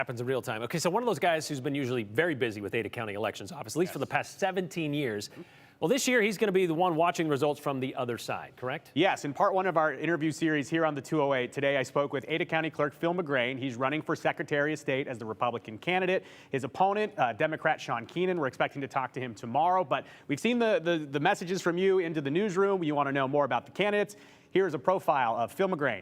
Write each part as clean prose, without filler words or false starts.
Happens in real time. Okay, so one of those guys who's been usually very busy with Ada County Elections Office, at least for the past 17 years. Well, this year he's going to be the one watching results from the other side, correct? Yes, in part one of our interview series here on the 208, today I spoke with Ada County Clerk Phil McGrane. He's running for Secretary of State as the Republican candidate. His opponent, Democrat Sean Keenan, we're expecting to talk to him tomorrow. But we've seen the messages from you into the newsroom. You want to know more about the candidates. Here's a profile of Phil McGrane.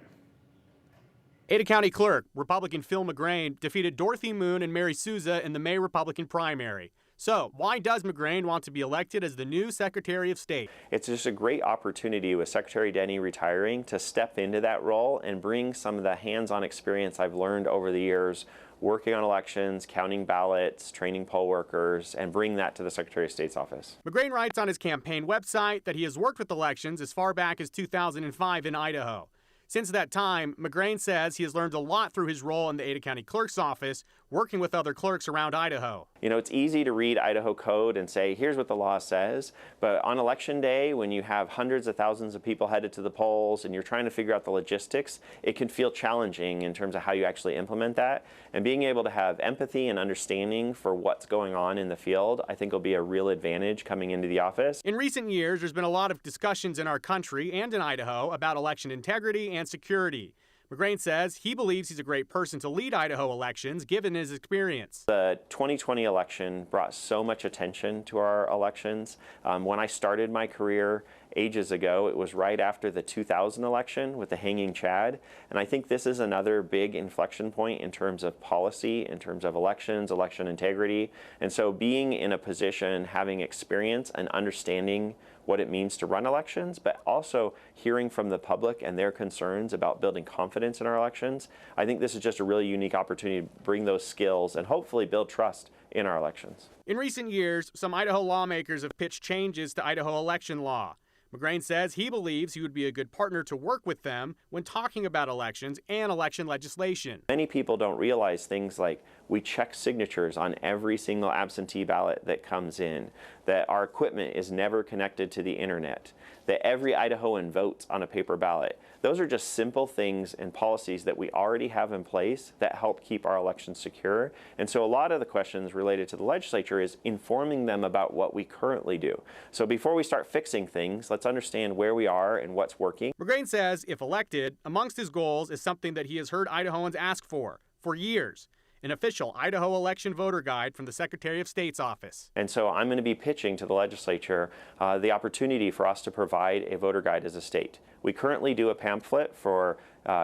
Ada County Clerk, Republican Phil McGrane, defeated Dorothy Moon and Mary Souza in the May Republican primary. So, why does McGrane want to be elected as the new Secretary of State? It's just a great opportunity with Secretary Denny retiring to step into that role and bring some of the hands-on experience I've learned over the years working on elections, counting ballots, training poll workers, and bring that to the Secretary of State's office. McGrane writes on his campaign website that he has worked with elections as far back as 2005 in Idaho. Since that time, McGrane says he has learned a lot through his role in the Ada County Clerk's office, working with other clerks around Idaho. You know, it's easy to read Idaho code and say, here's what the law says, but on election day, when you have hundreds of thousands of people headed to the polls and you're trying to figure out the logistics, it can feel challenging in terms of how you actually implement that. And being able to have empathy and understanding for what's going on in the field, I think will be a real advantage coming into the office. In recent years, there's been a lot of discussions in our country and in Idaho about election integrity and security. McGrane says he believes he's a great person to lead Idaho elections, given his experience. The 2020 election brought so much attention to our elections. When I started my career ages ago, it was right after the 2000 election with the hanging Chad. And I think this is another big inflection point in terms of policy, in terms of elections, election integrity. And so being in a position, having experience and understanding what it means to run elections, but also hearing from the public and their concerns about building confidence in our elections, I think this is just a really unique opportunity to bring those skills and hopefully build trust in our elections. In recent years, some Idaho lawmakers have pitched changes to Idaho election law. McGrane says he believes he would be a good partner to work with them when talking about elections and election legislation. Many people don't realize things like we check signatures on every single absentee ballot that comes in, that our equipment is never connected to the internet, that every Idahoan votes on a paper ballot. Those are just simple things and policies that we already have in place that help keep our elections secure. And so a lot of the questions related to the legislature is informing them about what we currently do. So before we start fixing things, let's understand where we are and what's working. McGrane says if elected, amongst his goals is something that he has heard Idahoans ask for years: an official Idaho election voter guide from the Secretary of State's office. And so I'm going to be pitching to the legislature the opportunity for us to provide a voter guide as a state. We currently do a pamphlet for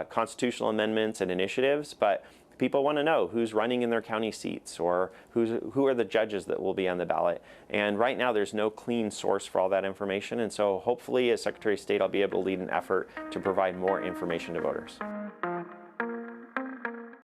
constitutional amendments and initiatives, but people want to know who's running in their county seats or who are the judges that will be on the ballot. And right now there's no clean source for all that information. And so hopefully as Secretary of State, I'll be able to lead an effort to provide more information to voters.